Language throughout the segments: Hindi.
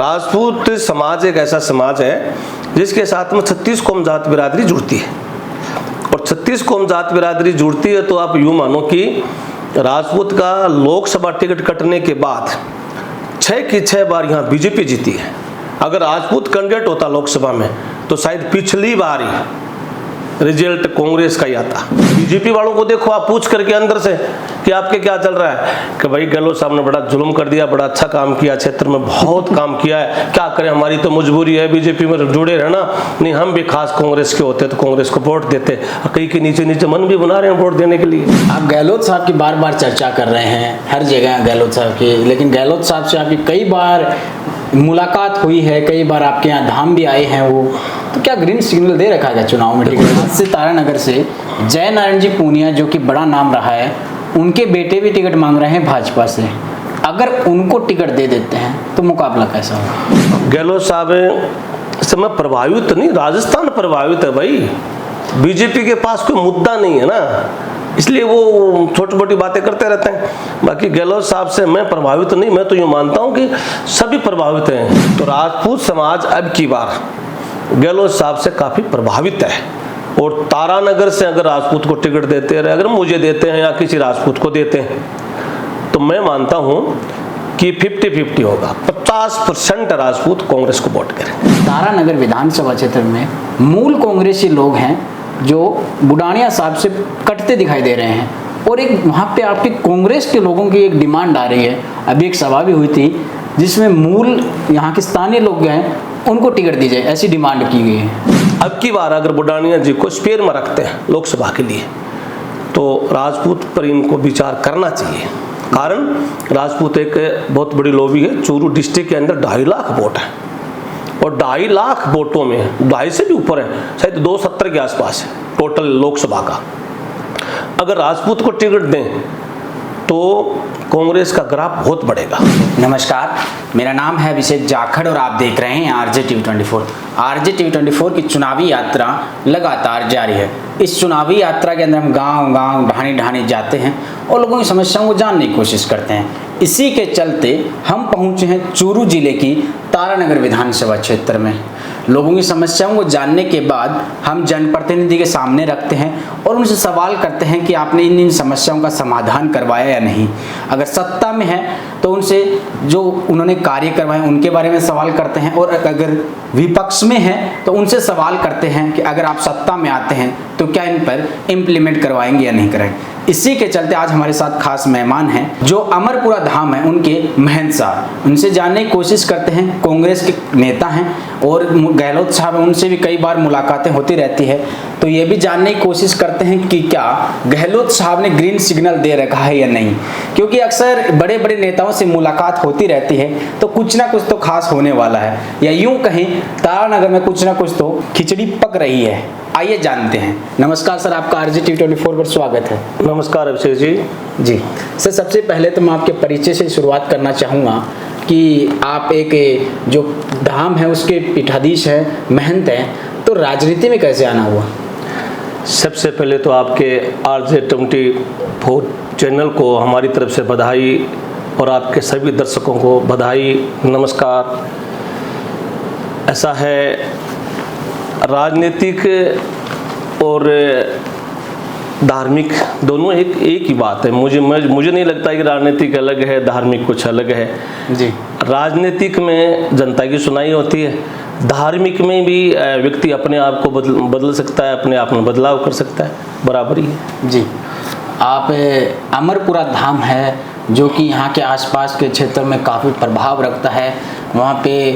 राजपूत समाज एक ऐसा समाज है जिसके साथ में 36 कौम जात बिरादरी जुड़ती है, और 36 कौम जात बिरादरी जुड़ती है तो आप यूँ मानो कि राजपूत का लोकसभा टिकट कटने के बाद 6 की 6 बार यहाँ बीजेपी जीती है। अगर राजपूत कैंडिडेट होता लोकसभा में तो शायद पिछली बार ही रिजल्ट कांग्रेस का ही आता। बीजेपी वालों को देखो, आप पूछ करके अंदर से कि आपके क्या चल रहा है, कि भाई गहलोत साहब ने बड़ा जुल्म कर दिया, बड़ा अच्छा काम किया, क्षेत्र में बहुत काम किया है, क्या करें, हमारी तो मजबूरी है बीजेपी में जुड़े रहना, नहीं हम भी खास कांग्रेस के होते तो कांग्रेस को वोट देते। कई के नीचे नीचे मन भी बना रहे हैं वोट देने के लिए। आप गहलोत साहब की बार बार चर्चा कर रहे हैं, हर जगह गहलोत साहब की, लेकिन गहलोत साहब से आपकी कई बार मुलाकात हुई है, कई बार आपके यहाँ धाम भी आए हैं वो, तो क्या ग्रीन सिग्नल दे रखा है चुनाव में टिकट से? तारानगर से जय नारायण जी पूनिया जो कि बड़ा नाम रहा है, उनके बेटे भी टिकट मांग रहे हैं भाजपा से, अगर उनको टिकट दे देते हैं तो मुकाबला कैसा होगा? गहलोत साहब से मैं प्रभावित नहीं, राजस्थान प्रभावित है भाई, बीजेपी के पास कोई मुद्दा नहीं है ना, इसलिए वो छोटी मोटी बातें करते रहते हैं। बाकी गहलोत साहब से मैं प्रभावित नहीं, मैं तो यूँ मानता हूँ कि सभी प्रभावित हैं। तो राजपूत समाज अब की बार गहलोत साहब से काफ़ी प्रभावित है, और तारानगर से अगर राजपूत को टिकट देते हैं, अगर मुझे देते हैं या किसी राजपूत को देते हैं, तो मैं मानता हूँ कि 50-50 होगा, 50% राजपूत कांग्रेस को वोट करेंगे। तारानगर विधानसभा क्षेत्र में मूल कांग्रेसी लोग हैं जो बुडानिया साहब से कटते दिखाई दे रहे हैं, और एक वहाँ पे आपकी कांग्रेस के लोगों की एक डिमांड आ रही है। अभी एक सभा भी हुई थी जिसमें मूल यहाँ के स्थानीय लोग हैं, उनको टिकट दी जाए, ऐसी डिमांड की गई है। अब की बार अगर बुडानिया जी को स्पेयर में रखते हैं लोकसभा के लिए, तो राजपूत पर इनको विचार करना चाहिए। कारण राजपूत एक बहुत बड़ी लॉबी है, चूरू डिस्ट्रिक्ट के अंदर 2.5 लाख वोट है, और 2.5 लाख वोटों में 2.5 से भी ऊपर है, शायद 270 के आसपास है टोटल लोकसभा का। अगर राजपूत को टिकट दें तो कांग्रेस का ग्राफ बहुत बढ़ेगा। नमस्कार, मेरा नाम है अभिषेक जाखड़ और आप देख रहे हैं RJTV24। RJTV24 की चुनावी यात्रा लगातार जारी है। इस चुनावी यात्रा के अंदर हम गांव-गांव, ढाणी-ढाणी जाते हैं और लोगों की समस्याओं को जानने की कोशिश करते हैं। इसी के चलते हम पहुंचे हैं चूरू जिले की तारानगर विधानसभा क्षेत्र में। लोगों की समस्याओं को जानने के बाद हम जनप्रतिनिधि के सामने रखते हैं और उनसे सवाल करते हैं कि आपने इन समस्याओं का समाधान करवाया या नहीं। अगर सत्ता में है तो उनसे जो उन्होंने कार्य करवाए उनके बारे में सवाल करते हैं, और अगर विपक्ष में है तो उनसे सवाल करते हैं कि अगर आप सत्ता में आते हैं तो क्या इन पर इम्प्लीमेंट करवाएंगे या नहीं कराएंगे। इसी के चलते आज हमारे साथ खास मेहमान हैं जो अमरपुरा धाम है उनके महंत साहब, उनसे जानने की कोशिश करते हैं। कांग्रेस के नेता हैं और गहलोत साहब हैं, उनसे भी कई बार मुलाकातें होती रहती है, तो ये भी जानने की कोशिश करते हैं कि क्या गहलोत साहब ने ग्रीन सिग्नल दे रखा है या नहीं, क्योंकि अक्सर बड़े बड़े नेताओं से मुलाकात होती रहती है तो कुछ ना कुछ तो खास होने वाला है, या यूं कहें तारानगर में कुछ ना कुछ तो खिचड़ी पक रही है। आइए जानते हैं। नमस्कार सर, आपका RJTV24 पर स्वागत है। नमस्कार अभिषेक जी। सर, सबसे पहले तो मैं आपके परिचय से शुरुआत करना चाहूँगा कि आप एक जो धाम है उसके पीठाधीश हैं, महंत हैं, तो राजनीति में कैसे आना हुआ? सबसे पहले तो आपके RJ24 चैनल को हमारी तरफ से बधाई, और आपके सभी दर्शकों को बधाई, नमस्कार। ऐसा है, राजनीतिक और धार्मिक दोनों एक ही बात है। मुझे नहीं लगता कि राजनीतिक अलग है, धार्मिक कुछ अलग है जी। राजनीतिक में जनता की सुनाई होती है, धार्मिक में भी व्यक्ति अपने आप को बदल सकता है, अपने आप में बदलाव कर सकता है, बराबरी है जी। आप अमरपुरा धाम है जो कि यहाँ के आसपास के क्षेत्र में काफ़ी प्रभाव रखता है, वहाँ पे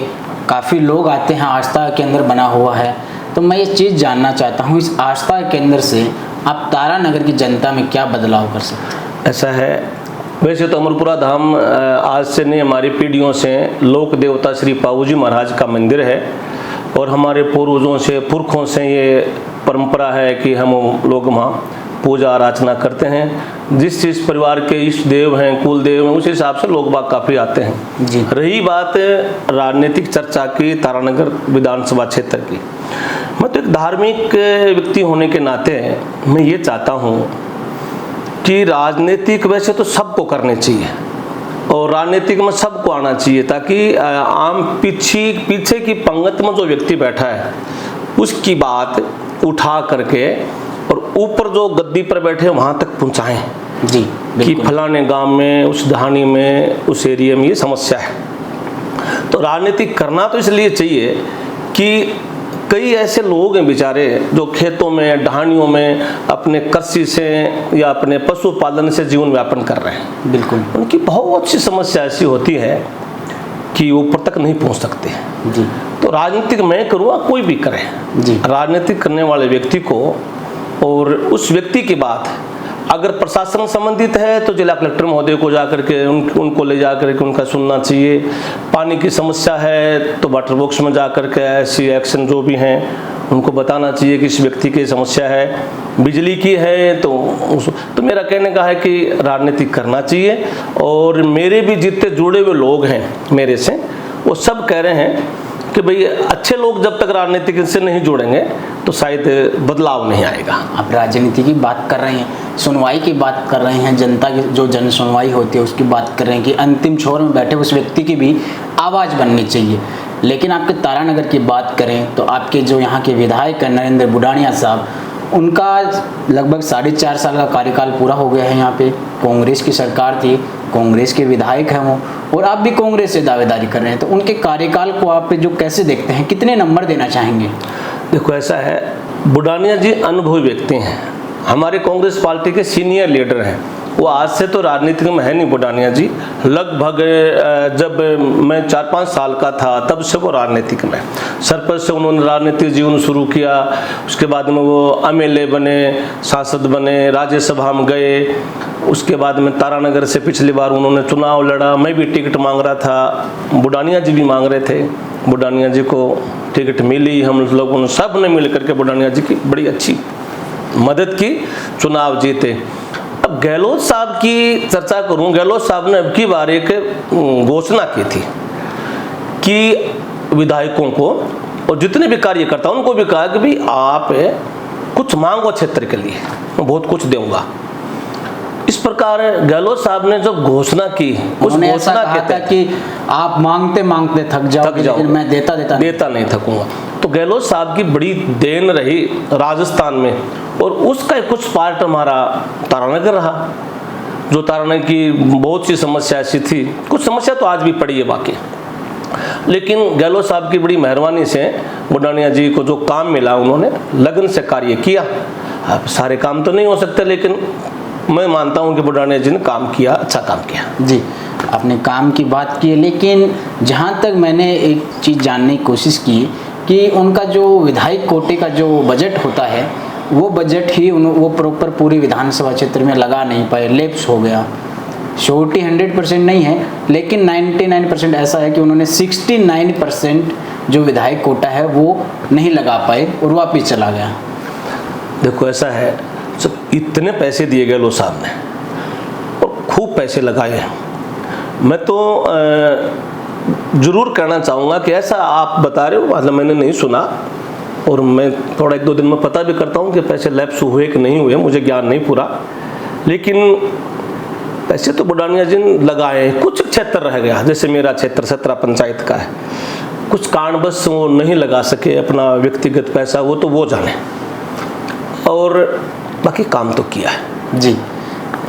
काफ़ी लोग आते हैं, आस्था के अंदर बना हुआ है। तो मैं ये चीज़ जानना चाहता हूँ, इस आस्था के अंदर से आप तारानगर की जनता में क्या बदलाव कर सकते हैं? ऐसा है, वैसे तो अमरपुरा धाम आज से नहीं, हमारी पीढ़ियों से लोक देवता श्री पाऊजी महाराज का मंदिर है, और हमारे पूर्वजों से, पुरखों से ये परंपरा है कि हम लोग वहाँ पूजा आराधना करते हैं। जिस परिवार के इष्ट देव हैं, कुल देव हैं, उस हिसाब से लोग बाग काफ़ी आते हैं जी। रही बात राजनीतिक चर्चा की तारानगर विधानसभा क्षेत्र की, मैं तो एक धार्मिक व्यक्ति होने के नाते मैं ये चाहता हूँ कि राजनीतिक वैसे तो सबको करनी चाहिए, और राजनीतिक में सबको आना चाहिए, ताकि आम पीछे की पंगत में जो व्यक्ति बैठा है उसकी बात उठा करके और ऊपर जो गद्दी पर बैठे वहाँ तक पहुँचाएं जी कि फलाने गांव में, उस ढाणी में, उस एरिया में ये समस्या है। तो राजनीति करना तो इसलिए चाहिए कि कई ऐसे लोग हैं बेचारे जो खेतों में, ढाणियों में अपने कृषि से या अपने पशुपालन से जीवन यापन कर रहे हैं। बिल्कुल। उनकी बहुत सी समस्या ऐसी होती है कि ऊपर तक नहीं पहुंच सकते जी। तो राजनीतिक मैं करूँगा, कोई भी करे जी। राजनीतिक करने वाले व्यक्ति को और उस व्यक्ति की बात अगर प्रशासन संबंधित है तो जिला कलेक्टर महोदय को जाकर के उनको ले जाकर के उनका सुनना चाहिए। पानी की समस्या है तो वाटर बॉक्स में जाकर के ऐसी एक्शन जो भी हैं उनको बताना चाहिए कि इस व्यक्ति की समस्या है। बिजली की है तो मेरा कहने का है कि राजनीति करना चाहिए। और मेरे भी जितने जुड़े हुए लोग हैं मेरे से, वो सब कह रहे हैं कि भाई अच्छे लोग जब तक राजनीतिक से नहीं जुड़ेंगे तो शायद बदलाव नहीं आएगा। आप राजनीति की बात कर रहे हैं, सुनवाई की बात कर रहे हैं, जनता की जो जन सुनवाई होती है उसकी बात कर रहे हैं कि अंतिम छोर में बैठे उस व्यक्ति की भी आवाज़ बननी चाहिए। लेकिन आपके तारानगर की बात करें तो आपके जो यहाँ के विधायक हैं नरेंद्र बुडानिया साहब, उनका लगभग 4.5 साल का कार्यकाल पूरा हो गया है। यहाँ पे कांग्रेस की सरकार थी, कांग्रेस के विधायक हैं वो, और आप भी कांग्रेस से दावेदारी कर रहे हैं, तो उनके कार्यकाल को आप जो कैसे देखते हैं, कितने नंबर देना चाहेंगे? देखो ऐसा है, बुडानिया जी अनुभवी व्यक्ति हैं, हमारे कांग्रेस पार्टी के सीनियर लीडर हैं। वो आज से तो राजनीति में है नहीं बुडानिया जी, लगभग जब मैं 4-5 साल का था तब से वो राजनीतिक में, सरपंच से उन्होंने राजनीतिक जीवन शुरू किया। उसके बाद में वो MLA बने, सांसद बने, राज्यसभा में गए। उसके बाद में तारानगर से पिछली बार उन्होंने चुनाव लड़ा, मैं भी टिकट मांग रहा था, बुडानिया जी भी मांग रहे थे। बुडानिया जी को टिकट मिली, हम लोगों ने सब ने मिल करके बुडानिया जी की बड़ी अच्छी मदद की, चुनाव जीते। अब गहलोत साहब की चर्चा करूं, गहलोत साहब ने अब की बार एक घोषणा की थी कि विधायकों को और जितने भी कार्यकर्ता उनको भी कहा कि भाई आप कुछ मांगो क्षेत्र के लिए, मैं बहुत कुछ दूंगा। इस प्रकार गहलोत साहब ने जब घोषणा की, उस घोषणा के तहत कि आप मांगते मांगते थक जाओ, लेकिन मैं देता नहीं थकूंगा। तो गहलोत साहब की बड़ी देन रही राजस्थान में, और उसका कुछ पार्ट हमारा तारानगर रहा, जो तारानगर की बहुत सी समस्या ऐसी थी, कुछ समस्या तो आज भी पड़ी है बाकी, लेकिन गहलोत साहब की बड़ी मेहरबानी से बुडानिया जी को जो काम मिला उन्होंने लगन से कार्य किया। अब सारे काम तो नहीं हो सकते, लेकिन मैं मानता हूं कि बुडानिया जी ने काम किया, अच्छा काम किया। जी, आपने काम की बात की है, लेकिन जहां तक मैंने एक चीज़ जानने की कोशिश की कि उनका जो विधायक कोटे का जो बजट होता है वो बजट ही वो प्रॉपर पूरी विधानसभा क्षेत्र में लगा नहीं पाए, लैप्स हो गया। श्योरिटी 100% नहीं है, लेकिन 99% ऐसा है कि उन्होंने 69% जो विधायक कोटा है वो नहीं लगा पाए और वापिस चला गया। देखो ऐसा है, सब इतने पैसे दिए गहलोत साहब ने और खूब पैसे लगाए। मैं तो जरूर कहना चाहूँगा कि ऐसा आप बता रहे हो, मतलब मैंने नहीं सुना, और मैं थोड़ा 1-2 दिन में पता भी करता हूँ कि पैसे लैप्स हुए कि नहीं हुए, मुझे ज्ञान नहीं पूरा, लेकिन पैसे तो बुडानिया जी ने लगाए। कुछ क्षेत्र रह गया, जैसे मेरा क्षेत्र 17 पंचायत का है, कुछ कारणवश वो नहीं लगा सके अपना व्यक्तिगत पैसा, वो तो वो जाने, और बाकी काम तो किया है। जी,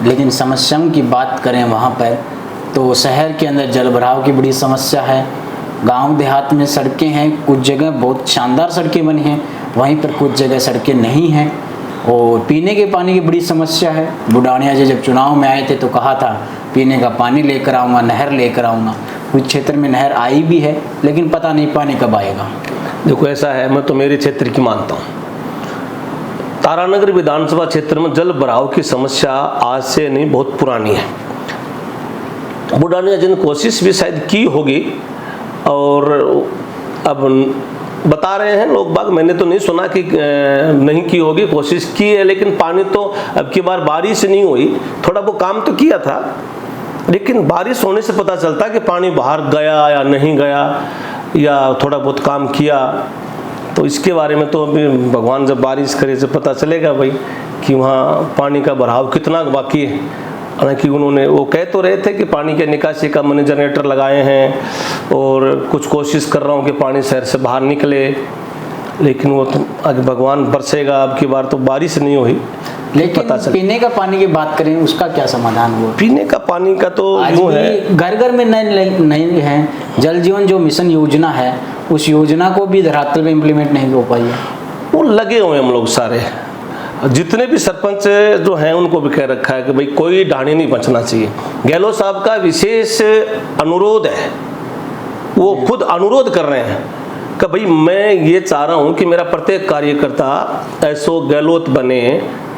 लेकिन समस्याओं की बात करें वहाँ पर, तो शहर के अंदर जलभराव की बड़ी समस्या है, गांव देहात में सड़कें हैं, कुछ जगह बहुत शानदार सड़कें बनी हैं, वहीं पर कुछ जगह सड़कें नहीं हैं, और पीने के पानी की बड़ी समस्या है। बुडानिया जी जब चुनाव में आए थे तो कहा था पीने का पानी लेकर आऊँगा, नहर लेकर आऊँगा। कुछ क्षेत्र में नहर आई भी है, लेकिन पता नहीं पानी कब आएगा। देखो ऐसा है, मैं तो मेरे क्षेत्र की मानता हूँ, तारानगर विधानसभा क्षेत्र में जल भराव की समस्या आज से नहीं, बहुत पुरानी है। बुडानिया जी ने कोशिश भी शायद की होगी, और अब बता रहे हैं लोग बाग, मैंने तो नहीं सुना कि नहीं की होगी, कोशिश की है, लेकिन पानी तो अब की बार बारिश नहीं हुई, थोड़ा वो काम तो किया था, लेकिन बारिश होने से पता चलता कि पानी बाहर गया या नहीं गया, या थोड़ा बहुत काम किया। तो इसके बारे में तो अभी भगवान जब बारिश करे से पता चलेगा भाई कि वहाँ पानी का बहाव कितना बाकी है। हालांकि उन्होंने वो कह तो रहे थे कि पानी के निकासी का मैंने जनरेटर लगाए हैं और कुछ कोशिश कर रहा हूँ कि पानी शहर से बाहर निकले, लेकिन वो तो आगे भगवान बरसेगा। अब की बार तो बारिश नहीं हुई। लेकिन पीने का पानी की बात करें, उसका क्या समाधान हुआ? पीने का पानी का तो यूँ है, घर घर में नहीं है। जल जीवन जो मिशन योजना है, उस योजना को भी धरातल में इम्प्लीमेंट नहीं हो पाई है। वो लगे हुए हम लोग सारे, जितने भी सरपंच जो हैं उनको भी कह रखा है कि भाई कोई ढाणी नहीं बचना चाहिए। गहलोत साहब का विशेष अनुरोध है, वो खुद अनुरोध कर रहे हैं कि भाई मैं ये चाह रहा हूँ कि मेरा प्रत्येक कार्यकर्ता ऐसो गहलोत बने,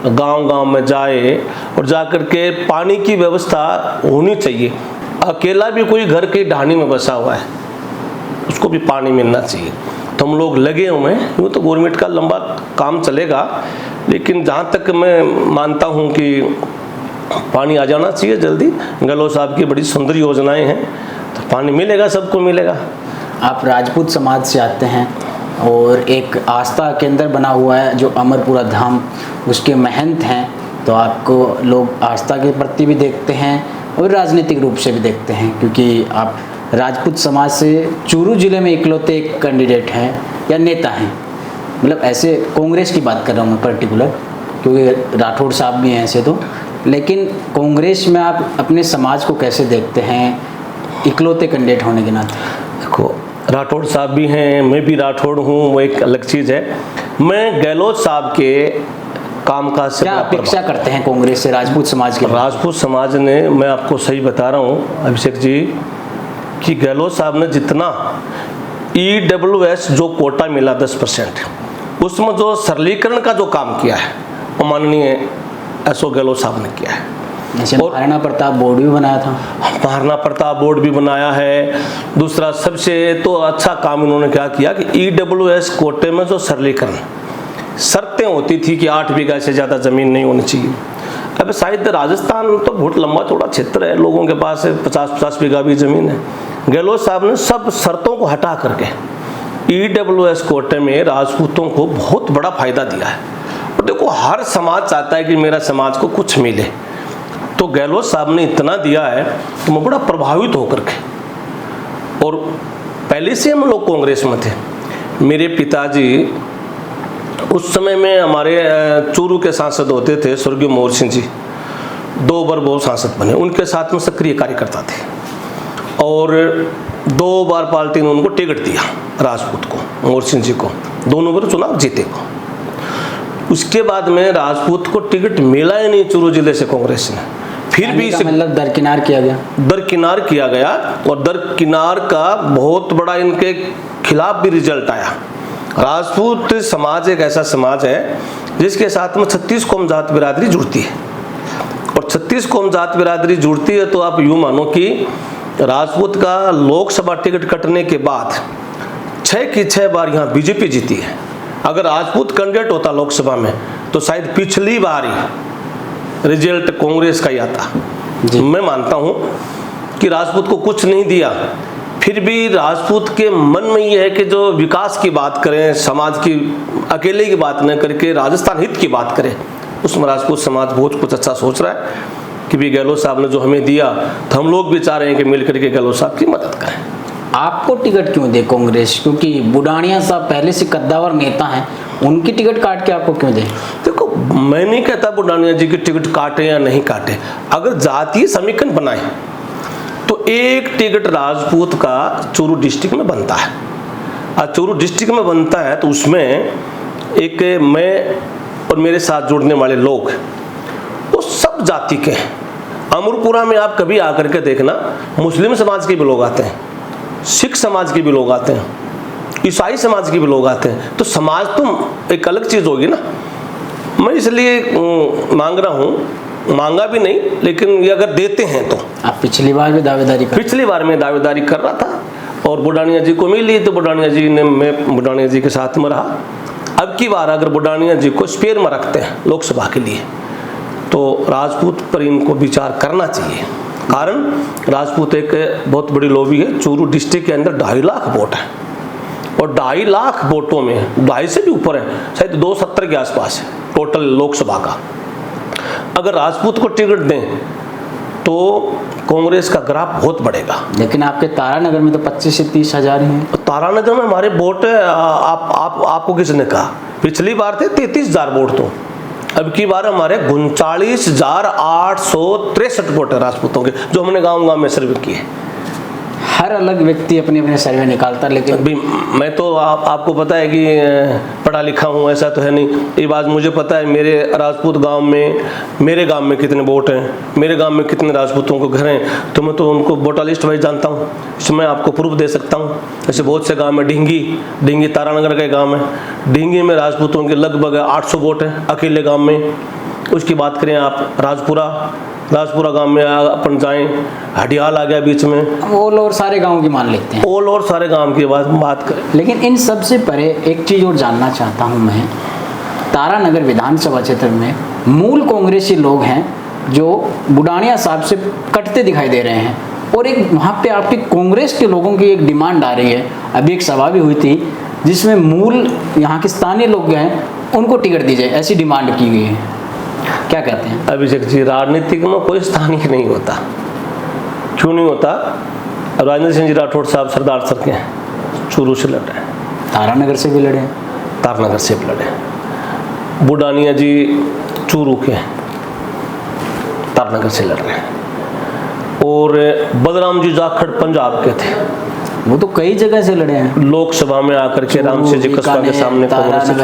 गांव-गांव में जाए और जाकर के पानी की व्यवस्था होनी चाहिए। अकेला भी कोई घर की ढाणी में बसा हुआ है, उसको भी पानी मिलना चाहिए। तो हम लोग लगे हुए हैं। यूँ तो गवर्नमेंट का लंबा काम चलेगा, लेकिन जहाँ तक मैं मानता हूँ कि पानी आ जाना चाहिए जल्दी। गहलोत साहब की बड़ी सुंदर योजनाएं हैं, तो पानी मिलेगा, सबको मिलेगा। आप राजपूत समाज से आते हैं और एक आस्था केंद्र बना हुआ है जो अमरपुरा धाम, उसके महंत हैं, तो आपको लोग आस्था के प्रति भी देखते हैं और राजनीतिक रूप से भी देखते हैं, क्योंकि आप राजपूत समाज से चूरू जिले में इकलौते एक कैंडिडेट हैं या नेता हैं। मतलब ऐसे कांग्रेस की बात कर रहा हूँ मैं पर्टिकुलर, क्योंकि राठौड़ साहब भी हैं ऐसे तो, लेकिन कांग्रेस में आप अपने समाज को कैसे देखते हैं इकलौते कैंडिडेट होने के नाते? देखो, राठौड़ साहब भी हैं, मैं भी राठौड़ हूँ, वो एक अलग चीज़ है। मैं गहलोत साहब के कामकाज से क्या अपेक्षा करते हैं कांग्रेस से राजपूत समाज के? राजपूत समाज ने, मैं आपको सही बता रहा हूँ अभिषेक जी, कि गहलोत साहब ने जितना EWS जो कोटा मिला 10%, उसमें जो सरलीकरण का जो काम किया है वो माननीय एसओ गहलोत साहब ने किया है। जैसे महाराणा प्रताप बोर्ड भी बनाया था, महाराणा प्रताप बोर्ड भी बनाया है। दूसरा सबसे तो अच्छा काम इन्होंने क्या किया कि EWS कोटे में जो सरलीकरण शर्तें होती थी कि 8 बीघा से ज़्यादा ज़मीन नहीं होनी चाहिए। अब शायद राजस्थान तो बहुत लंबा चौड़ा क्षेत्र है, लोगों के पास 50-50 बीघा भी ज़मीन है। गहलोत साहब ने सब शर्तों को हटा करके EWS कोटे में राजपूतों को बहुत बड़ा फायदा दिया है। और देखो, हर समाज चाहता है कि मेरा समाज को कुछ मिले, तो गहलोत साहब ने इतना दिया है तो मैं बड़ा प्रभावित होकर के, और पहले से हम लोग कांग्रेस में थे। मेरे पिताजी उस समय में हमारे चूरू के सांसद होते थे, स्वर्गीय मोहर सिंह जी, 2 बार वो सांसद बने, उनके साथ में सक्रिय कार्यकर्ता थे, और 2 बार पार्टी ने उनको टिकट दिया, राजपूत को, मोहर सिंह जी को, दोनों बार चुनाव जीते को। उसके बाद में राजपूत को टिकट मिला ही नहीं चूरू जिले से कांग्रेस ने, फिर भी मतलब दरकिनार किया गया, दरकिनार किया गया, और दरकिनार का बहुत बड़ा इनके खिलाफ भी रिजल्ट आया। राजपूत समाज एक ऐसा समाज है जिसके साथ में 36 कौम जात बिरादरी जुड़ती है, और 36 कौम जात बिरादरी जुड़ती है तो आप यूँ मानो कि राजपूत का लोकसभा टिकट कटने के बाद 6 की 6 बार यहाँ बीजेपी जीती है। अगर राजपूत कैंडिडेट होता लोकसभा में तो शायद पिछली बार ही रिजल्ट कांग्रेस का ही आता। मैं मानता हूँ कि राजपूत को कुछ नहीं दिया, फिर भी राजपूत के मन में ये है कि जो विकास की बात करें, समाज की अकेले की बात न करके राजस्थान हित की बात करें, उसमें राजपूत समाज बहुत कुछ अच्छा सोच रहा है कि भी गहलोत साहब ने जो हमें दिया, तो हम लोग भी चाह रहे हैं कि मिलकर के गहलोत साहब की मदद करें। आपको टिकट क्यों दे कांग्रेस? क्योंकि बुडाणिया साहब पहले से कद्दावर नेता हैं, उनकी टिकट काट के आपको क्यों दे? देखो, मैं नहीं कहता बुडाणिया जी की टिकट काटे या नहीं काटे, अगर जातीय समीकरण बनाए तो एक टिकट राजपूत का चूरू डिस्ट्रिक्ट में बनता है, और चूरू डिस्ट्रिक्ट में बनता है तो उसमें एक मैं और मेरे साथ जुड़ने वाले लोग वो सब जाति के हैं। अमरपुरा में आप कभी आकर के देखना, मुस्लिम समाज के भी लोग आते हैं, सिख समाज के भी लोग आते हैं, ईसाई समाज के भी लोग आते हैं, तो समाज तो एक अलग चीज़ होगी ना। मैं इसलिए मांग रहा हूँ, मांगा भी नहीं, लेकिन ये अगर देते हैं तो। आप पिछली बार भी दावेदारी पिछली बार मैं दावेदारी कर रहा था और बुडाणिया जी को मिली, तो बुडाणिया जी ने, मैं बुडाणिया जी के साथ में रहा। अब की बार अगर बुडाणिया जी को स्पेयर में रखते हैं लोकसभा के लिए, तो राजपूत पर इनको विचार करना चाहिए। कारण राजपूत एक बहुत बड़ी लॉबी है, चूरू डिस्ट्रिक्ट के अंदर 2.5 लाख वोट है, और 2.5 लाख वोटों में 2.5 से भी ऊपर है, शायद 270 के आसपास है टोटल लोकसभा का। अगर राजपूत को टिकट दें तो कांग्रेस का ग्राफ बहुत बढ़ेगा। लेकिन आपके तारानगर में तो 25 से 30 हजार ही हैं। तारानगर में हमारे वोट आपको किसने कहा? पिछली बार थे 33,000 वोट, तो अब की बार हमारे 39,863 वोट है राजपूतों के, जो हमने गांव-गांव में सर्वे किए। हर अलग व्यक्ति अपने अपने सर्वे निकालता, लेकिन अभी मैं तो आपको पता है कि पढ़ा लिखा हूँ, ऐसा तो है नहीं। ये बात मुझे पता है, मेरे राजपूत गांव में, मेरे गांव में कितने वोट हैं, मेरे गांव में कितने राजपूतों को घर हैं, तो मैं तो उनको वोटर लिस्ट वाइज जानता हूँ। इसमें आपको प्रूफ दे सकता हूँ। ऐसे बहुत से गांव में, ढींगी तारानगर का गांव है, ढींगी में राजपूतों के लगभग 800 वोट हैं अकेले गाँव में। उसकी बात करें आप राजपुरा गांव में अपन जाएं, हडियाल आ गया बीच में, ऑल और सारे गांव की मान लेते हैं, ऑल और सारे गांव की बात करें। लेकिन इन सब से परे एक चीज़ और जानना चाहता हूं मैं, तारानगर विधानसभा क्षेत्र में मूल कांग्रेसी लोग हैं जो बुडानिया साहब से कटते दिखाई दे रहे हैं, और एक वहाँ पे आपकी कांग्रेस के लोगों की एक डिमांड आ रही है। अभी एक सभा भी हुई थी जिसमें मूल यहाँ के स्थानीय लोग हैं, उनको टिकट दी जाए, ऐसी डिमांड की गई है। क्या कहते हैं? अभिषेक जी, राजनीतिक में कोई स्थानीय नहीं होता। क्यों नहीं होता? राजेंद्र सिंह जी राठौड़ साहब सरदार सर के हैं, चूरू से लड़े हैं, तारानगर से भी लड़े हैं, तारानगर से भी लड़े हैं। बुडानिया जी चूरू के हैं, तारानगर से लड़ रहे हैं। और बलराम जी जाखड़ पंजाब के थे, वो तो कई जगह से लड़े हैं, लोकसभा में आकर के राम सिंह जी कस्बा के सामने कांग्रेस से।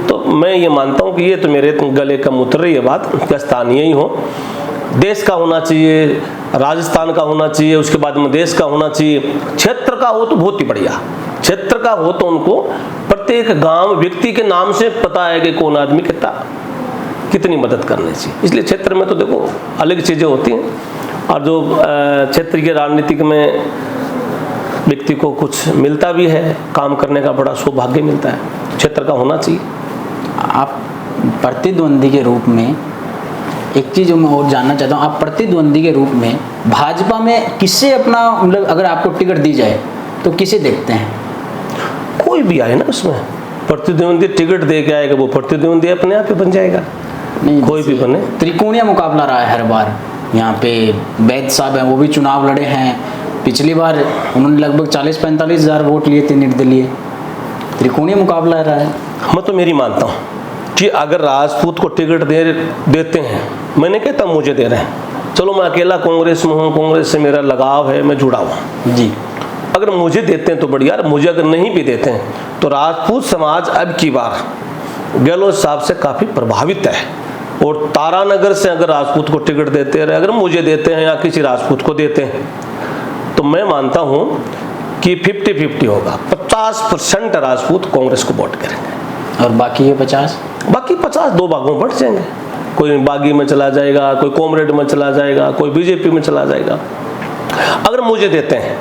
तो मैं ये मानता हूँ कि ये तो मेरे गले कम उतर रही है बात, क्या स्थानीय ही हो। देश का होना चाहिए, राजस्थान का होना चाहिए, उसके बाद में देश का होना चाहिए। क्षेत्र का हो तो बहुत ही बढ़िया, क्षेत्र का हो तो उनको प्रत्येक गांव व्यक्ति के नाम से पता है कि कौन आदमी कितनी मदद करनी चाहिए। इसलिए क्षेत्र में तो देखो अलग चीज़ें होती हैं, और जो क्षेत्रीय राजनीतिक में व्यक्ति को कुछ मिलता भी है, काम करने का बड़ा सौभाग्य मिलता है, क्षेत्र का होना चाहिए। आप प्रतिद्वंदी के रूप में एक चीज़ मैं और जानना चाहता हूँ, आप प्रतिद्वंदी के रूप में भाजपा में किससे अपना, मतलब अगर आपको टिकट दी जाए तो किसे देखते हैं? कोई भी आए ना, उसमें प्रतिद्वंदी टिकट दे के आएगा, वो प्रतिद्वंदी अपने आप ही बन जाएगा। नहीं, कोई भी बने। त्रिकोणीय मुकाबला रहा है हर बार। यहाँ पे वैद साहब हैं, वो भी चुनाव लड़े हैं, पिछली बार उन्होंने लगभग 40-45 हज़ार वोट लिए थे निर्दलीय। त्रिकोणीय मुकाबला रहा है। मैं तो मेरी मानता हूँ कि अगर राजपूत को टिकट देते हैं, मैं नहीं कहता मुझे दे रहे हैं, चलो मैं अकेला कांग्रेस में हूँ, कांग्रेस से मेरा लगाव है, मैं जुड़ा हुआ जी, अगर मुझे देते हैं तो बढ़िया, मुझे अगर नहीं भी देते हैं तो राजपूत समाज अब की बार गहलोत साहब से काफ़ी प्रभावित है। और तारानगर से अगर राजपूत को टिकट देते हैं, अगर मुझे देते हैं या किसी राजपूत को देते हैं, तो मैं मानता हूँ कि 50-50 होगा। 50% राजपूत कांग्रेस को वोट करेंगे, और बाकी ये 50 दो भागों में बढ़ जाएंगे। कोई बागी में चला जाएगा, कोई कॉमरेड में चला जाएगा, कोई बीजेपी में चला जाएगा। अगर मुझे देते हैं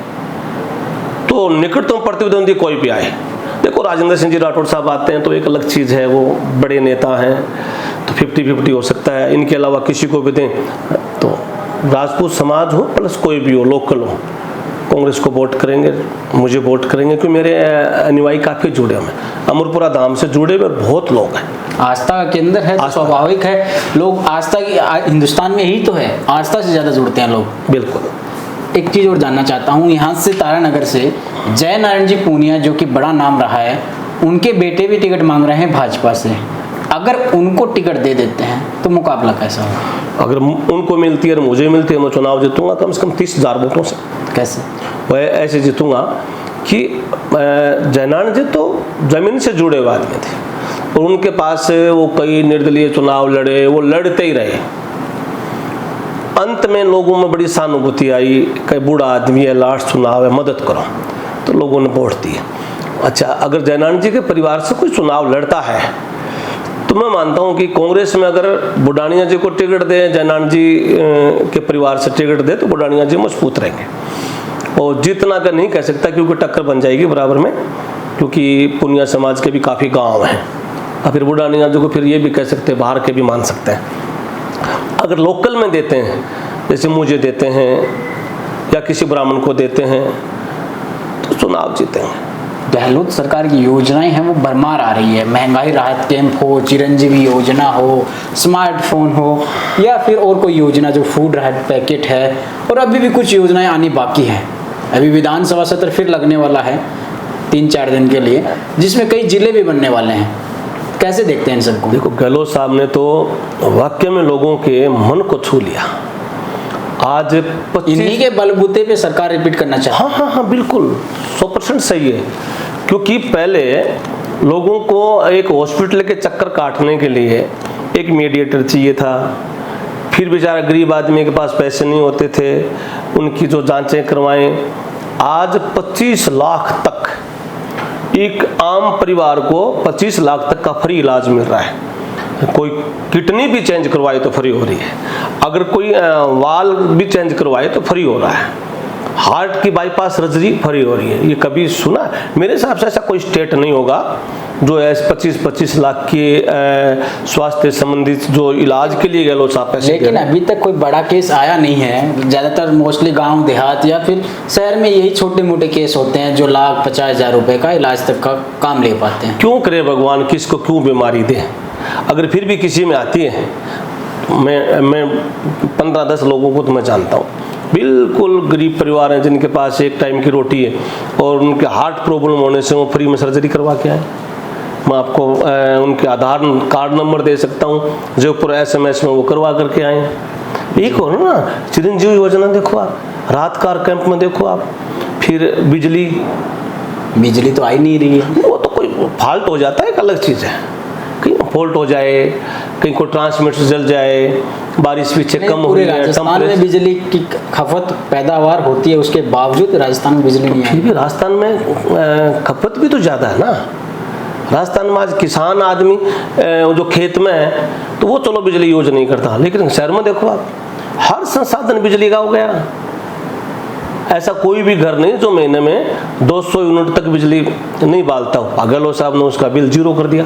तो निकटतम प्रतिद्वंदी कोई भी आए, देखो राजेंद्र सिंह जी राठौड़ साहब आते हैं तो एक अलग चीज़ है, वो बड़े नेता हैं, तो 50-50 हो सकता है। इनके अलावा किसी को भी दें तो राजपूत समाज हो प्लस कोई भी हो, लोकल हो, कांग्रेस को वोट करेंगे, मुझे वोट करेंगे, क्योंकि मेरे अनुयायी काफ़ी जुड़े हुए हैं। अमरपुरा धाम से जुड़े हुए बहुत लोग हैं। आस्था का केंद्र है तो स्वाभाविक है, लोग आस्था की, हिंदुस्तान में ही तो है, आस्था से ज़्यादा जुड़ते हैं लोग। बिल्कुल। एक चीज़ और जानना चाहता हूँ, यहाँ से तारानगर से जय नारायण जी पूनिया, जो कि बड़ा नाम रहा है, उनके बेटे भी टिकट मांग रहे हैं भाजपा से। अगर उनको टिकट दे देते हैं तो मुकाबला कैसा होगा? अगर उनको मिलती है और मुझे मिलती है, मैं चुनाव जीतूंगा कम से कम 30,000 वोटों से। कैसे? वह ऐसे जीतूंगा कि जयनारायण जी तो जमीन से जुड़े हुए आदमी थे, और उनके पास वो कई निर्दलीय चुनाव लड़े, वो लड़ते ही रहे। अंत में लोगों में बड़ी सहानुभूति आई, कई बूढ़ा आदमी है, लास्ट चुनाव है, मदद करो, तो लोगों ने वोट दिए। अच्छा, अगर जयनारायण जी के परिवार से कोई चुनाव लड़ता है तो मैं मानता हूं कि कांग्रेस में अगर बुडानिया जी को टिकट दे, जयनारायण जी के परिवार से टिकट दे, तो बुडानिया जी मजबूत रहेंगे। और जीतना का नहीं कह सकता, क्योंकि टक्कर बन जाएगी बराबर में, क्योंकि पुनिया समाज के भी काफ़ी गांव हैं। और फिर बुडानिया जी को फिर ये भी कह सकते हैं, बाहर के भी मान सकते हैं। अगर लोकल में देते हैं, जैसे मुझे देते हैं या किसी ब्राह्मण को देते हैं, तो चुनाव जीतेंगे। गहलोत सरकार की योजनाएं हैं वो भरमार आ रही है। महंगाई राहत कैंप हो, चिरंजीवी योजना हो, स्मार्टफोन हो, या फिर और कोई योजना जो फूड राहत पैकेट है, और अभी भी कुछ योजनाएं आनी बाकी हैं। अभी विधानसभा सत्र फिर लगने वाला है 3-4 दिन के लिए, जिसमें कई जिले भी बनने वाले हैं। कैसे देखते हैं इन सबको? देखो, गहलोत साहब ने तो वाकई में लोगों के मन को छू लिया। आज इन्हीं के बलबूते पे सरकार रिपीट करना चाहती है। हाँ, बिल्कुल 100% सही है। क्योंकि पहले लोगों को एक हॉस्पिटल के चक्कर काटने के लिए एक मीडिएटर चाहिए था, फिर बेचारा गरीब आदमी के पास पैसे नहीं होते थे, उनकी जो जांचें करवाएं। आज 25 लाख तक एक आम परिवार को 25 लाख तक का फ्री इलाज मिल रहा है। कोई किडनी भी चेंज करवाए तो फ्री हो रही है, अगर कोई वाल भी चेंज करवाए तो फ्री हो रहा है, हार्ट की बाईपास सर्जरी फ्री हो रही है। ये कभी सुना? मेरे हिसाब से ऐसा कोई स्टेट नहीं होगा जो 25-25 लाख के स्वास्थ्य संबंधित जो इलाज के लिए गहलोत साहब पैसे। लेकिन अभी तक कोई बड़ा केस आया नहीं है। ज़्यादातर मोस्टली गांव देहात या फिर शहर में यही छोटे मोटे केस होते हैं जो 1,50,000 रुपए का इलाज तक का काम ले पाते हैं। क्यों करे भगवान, किसको क्यों बीमारी दे? अगर फिर भी किसी में आती है, मैं 15-10 लोगों को तो मैं जानता हूँ, बिल्कुल गरीब परिवार हैं जिनके पास एक टाइम की रोटी है और उनके हार्ट प्रॉब्लम होने से वो फ्री में सर्जरी करवा के आए। मैं आपको उनके आधार कार्ड नंबर दे सकता हूँ, जो पूरा SMS में वो करवा करके आए। एक हो ना चिरंजीवी योजना देखो आप, राहत कार कैंप में देखो आप, फिर बिजली तो आई नहीं रही है। वो तो कोई फॉल्ट हो जाता है, एक अलग चीज़ है। कहीं फॉल्ट हो जाए, कहीं कोई ट्रांसमीटर जल जाए, बारिश पीछे कम हो रही है, राजस्थान में बिजली की खपत पैदावार होती है, उसके बावजूद राजस्थान में बिजली नहीं आई। फिर भी राजस्थान में खपत भी तो ज़्यादा है ना। राजस्थान में आज किसान आदमी जो खेत में है तो वो चलो बिजली यूज नहीं करता, लेकिन शहर में देखो आप, हर संसाधन बिजली का हो गया। ऐसा कोई भी घर नहीं जो महीने में 200 यूनिट तक बिजली नहीं बालता हो। गहलोत साहब ने उसका बिल 0 कर दिया।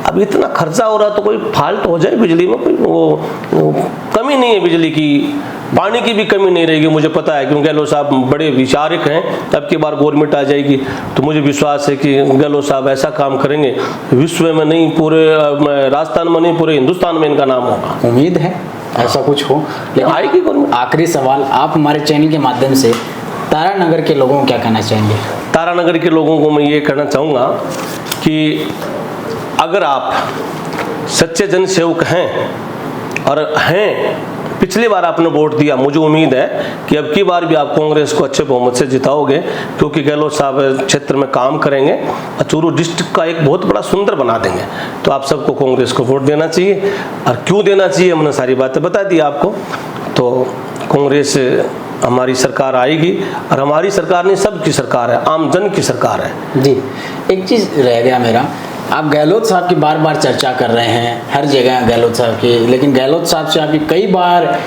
अब इतना खर्चा हो रहा तो कोई फॉल्ट हो जाए बिजली में, कोई वो कमी नहीं है बिजली की, पानी की भी कमी नहीं रहेगी, मुझे पता है, क्योंकि गहलोत साहब बड़े विचारक हैं। अब की बार गवर्नमेंट आ जाएगी तो मुझे विश्वास है कि गहलोत साहब ऐसा काम करेंगे, विश्व में नहीं, पूरे राजस्थान में नहीं, पूरे हिंदुस्तान में इनका नाम होगा। उम्मीद है ऐसा कुछ हो, लेकिन आएगी गवर्नमेंट। आखिरी सवाल, आप हमारे चैनल के माध्यम से तारानगर के लोगों को क्या कहना चाहेंगे? तारानगर के लोगों को मैं ये कहना चाहूँगा कि अगर आप सच्चे जन सेवक हैं और हैं, पिछली बार आपने वोट दिया, मुझे उम्मीद है कि अब की बार भी आप कांग्रेस को अच्छे बहुमत से जिताओगे, क्योंकि गहलोत साहब क्षेत्र में काम करेंगे, चूरू डिस्ट्रिक्ट का एक बहुत बड़ा सुंदर बना देंगे। तो आप सबको कांग्रेस को वोट देना चाहिए। और क्यों देना चाहिए हमने सारी बातें बता दी आपको। तो कांग्रेस हमारी सरकार आएगी, और हमारी सरकार नहीं, सबकी सरकार है, आम जन की सरकार है। जी, एक चीज़ रह गया मेरा, आप गहलोत साहब की बार बार चर्चा कर रहे हैं हर जगह गहलोत साहब की, लेकिन गहलोत साहब से आपकी कई बार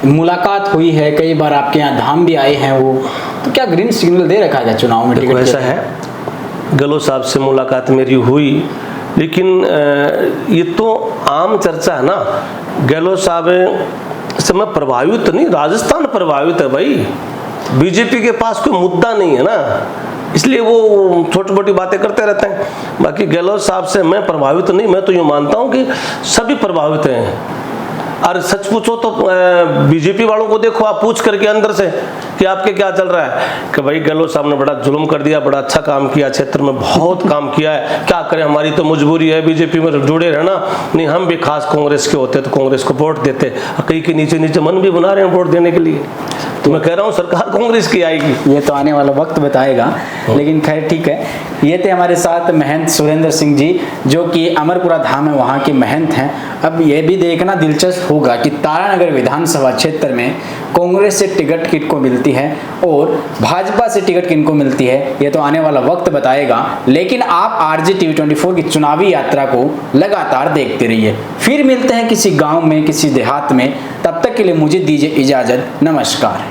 मुलाकात हुई है, कई बार आपके यहाँ धाम भी आए हैं वो, तो क्या ग्रीन सिग्नल दे रखा है चुनाव में? देखो ऐसा है, गहलोत साहब से मुलाकात मेरी हुई, लेकिन ये तो आम चर्चा है ना। गहलोत साहब से मैं प्रभावित नहीं, राजस्थान प्रभावित है भाई। बीजेपी के पास कोई मुद्दा नहीं है ना, इसलिए वो छोटी मोटी बातें करते रहते हैं। बाकी गहलोत साहब से मैं प्रभावित नहीं, मैं तो यूँ मानता हूँ कि सभी प्रभावित हैं। और सच पूछो तो बीजेपी वालों को देखो, आप पूछ करके अंदर से कि आपके क्या चल रहा है, कि भाई गहलोत साहब ने बड़ा जुल्म कर दिया, बड़ा अच्छा काम किया, क्षेत्र में बहुत काम किया है, क्या करें, हमारी तो मजबूरी है बीजेपी में जुड़े रहना, नहीं हम भी खास कांग्रेस के होते तो कांग्रेस को वोट देते। कई के नीचे नीचे मन भी बना रहे हैं वोट देने के लिए। तो मैं कह रहा हूँ सरकार कांग्रेस की आएगी, ये तो आने वाला वक्त बताएगा। लेकिन खैर ठीक है, ये थे हमारे साथ महंत सुरेंद्र सिंह जी, जो कि अमरपुरा धाम है वहाँ के महंत हैं। अब ये भी देखना दिलचस्प होगा कि तारानगर विधानसभा क्षेत्र में कांग्रेस से टिकट किनको मिलती है और भाजपा से टिकट किनको मिलती है, ये तो आने वाला वक्त बताएगा। लेकिन आप RJTV24 की चुनावी यात्रा को लगातार देखते रहिए। फिर मिलते हैं किसी गाँव में, किसी देहात में, तब तक के लिए मुझे दीजिए इजाज़त। नमस्कार।